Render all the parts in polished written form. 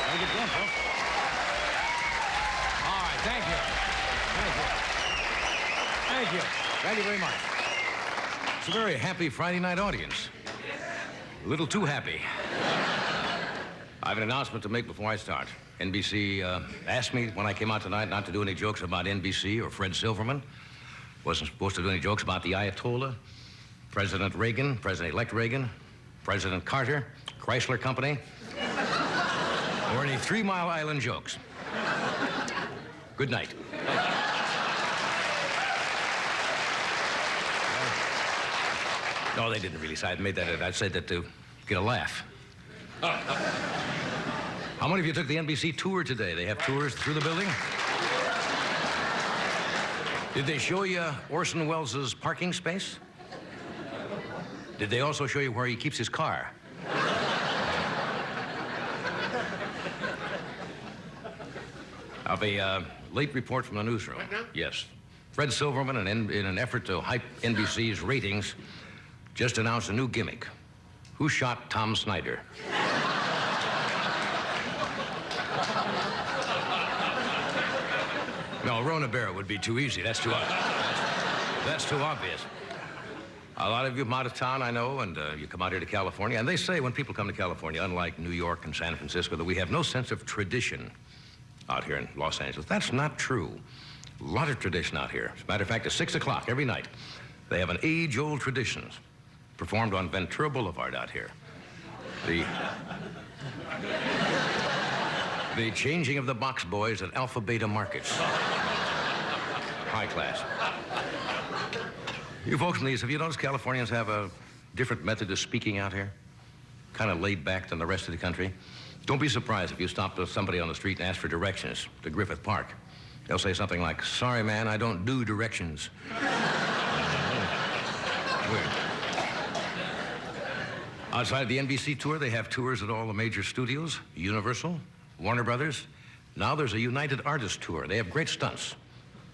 Gotta get going, folks. All right, thank you. Thank you. Thank you very much. It's a very happy Friday night audience. A little too happy. I have an announcement to make before I start. NBC asked me when I came out tonight not to do any jokes about NBC or Fred Silverman. Wasn't supposed to do any jokes about the Ayatollah, President Reagan, President-elect Reagan, President Carter, Chrysler Company, or any 3 Mile Island jokes. Good night. No, they didn't really say. I made that. I said that to get a laugh. How many of you took the NBC tour today? They have tours through the building. Did they show you Orson Welles' parking space? Did they also show you where he keeps his car? I have a late report from the newsroom. Right now? Yes. Fred Silverman, in an effort to hype NBC's ratings, just announced a new gimmick. Who shot Tom Snyder? No, Rona Barrett would be too easy. That's too obvious. A lot of you come out of town, I know, and you come out here to California. And they say when people come to California, unlike New York and San Francisco, that we have no sense of tradition out here in Los Angeles. That's not true. A lot of tradition out here. As a matter of fact, at 6 o'clock every night, they have an age-old traditions performed on Ventura Boulevard out here. The changing of the box boys at Alpha Beta Markets. High class. You folks in these, have you noticed Californians have a different method of speaking out here? Kind of laid back than the rest of the country. Don't be surprised if you stop somebody on the street and ask for directions to Griffith Park. They'll say something like, "Sorry, man, I don't do directions." Weird. Outside the NBC tour, they have tours at all the major studios, Universal, Warner Brothers. Now there's a United Artists tour. They have great stunts.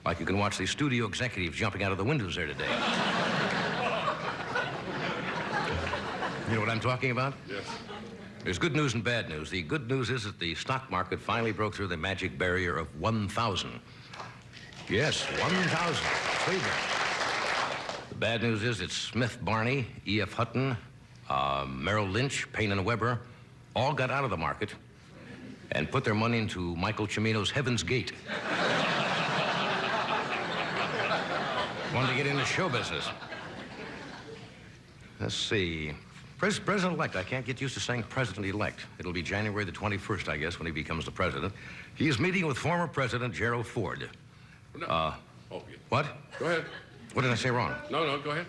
Like you can watch the studio executives jumping out of the windows there today. You know what I'm talking about? Yes. There's good news and bad news. The good news is that the stock market finally broke through the magic barrier of 1,000. Yes, 1,000. The bad news is that Smith Barney, E.F. Hutton, Merrill Lynch, Payne and Weber all got out of the market and put their money into Michael Cimino's Heaven's Gate. Wanted to get into show business. Let's see. President-elect. I can't get used to saying president-elect. It'll be January the 21st, I guess, when he becomes the president. He is meeting with former President Gerald Ford. No. What? Go ahead. What did I say wrong? No, go ahead.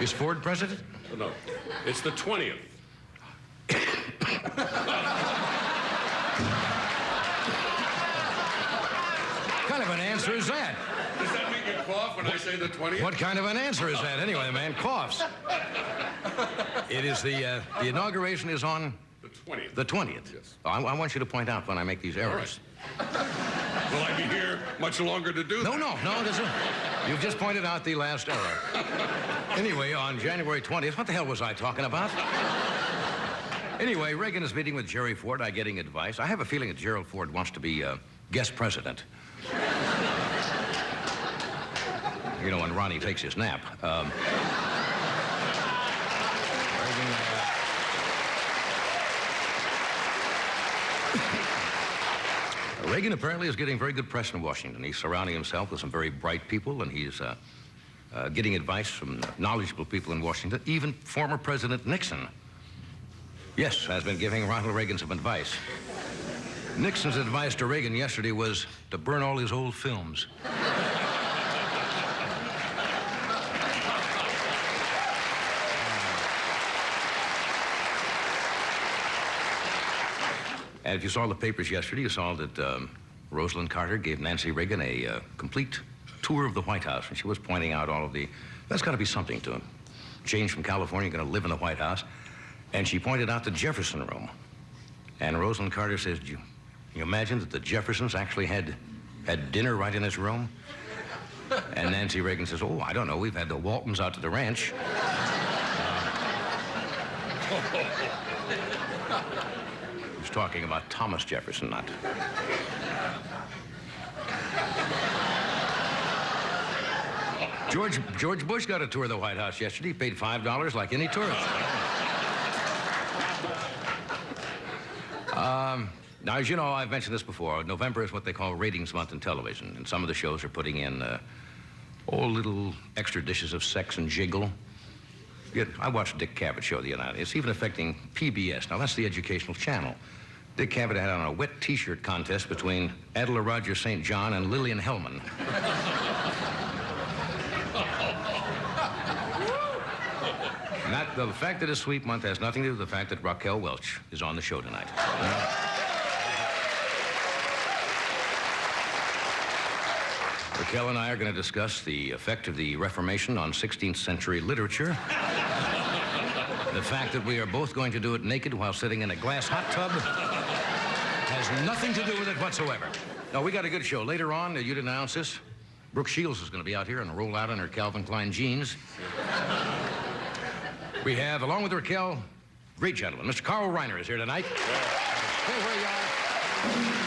Is Ford president? No. It's the 20th. What kind of an answer is that? Does that make you cough when I say the 20th? What kind of an answer is that? Anyway, the man coughs. It is the inauguration is on The 20th. the 20th. Yes. I want you to point out when I make these errors. Will I be here much longer to do that? No. You've just pointed out the last error. Anyway, on January 20th, what the hell was I talking about? Anyway, Reagan is meeting with Jerry Ford, getting advice. I have a feeling that Gerald Ford wants to be guest president. You know, when Ronnie takes his nap. Reagan apparently is getting very good press in Washington. He's surrounding himself with some very bright people, and he's getting advice from knowledgeable people in Washington. Even former President Nixon, yes, has been giving Ronald Reagan some advice. Nixon's advice to Reagan yesterday was to burn all his old films. And if you saw the papers yesterday, you saw that Rosalind Carter gave Nancy Reagan a complete tour of the White House, and she was pointing out all of the, that's got to be something to him. Change from California, going to live in the White House. And she pointed out the Jefferson Room. And Rosalind Carter says, you imagine that the Jeffersons actually had dinner right in this room? And Nancy Reagan says, oh, I don't know, we've had the Waltons out to the ranch. He's talking about Thomas Jefferson, not... George Bush got a tour of the White House yesterday. He paid $5 like any tourist. Now, as you know, I've mentioned this before. November is what they call ratings month in television, and some of the shows are putting in little extra dishes of sex and jiggle. I watched Dick Cavett show the other night. It's even affecting PBS. Now, that's the educational channel. Dick Cavett had on a wet T-shirt contest between Adela Rogers St. John and Lillian Hellman. The fact that it's sweep month has nothing to do with the fact that Raquel Welch is on the show tonight. Raquel and I are going to discuss the effect of the Reformation on 16th century literature. The fact that we are both going to do it naked while sitting in a glass hot tub has nothing to do with it whatsoever. Now, we got a good show. Later on, you'd announce this. Brooke Shields is going to be out here and roll out in her Calvin Klein jeans. We have, along with Raquel, great gentleman. Mr. Carl Reiner is here tonight. Stay where you are.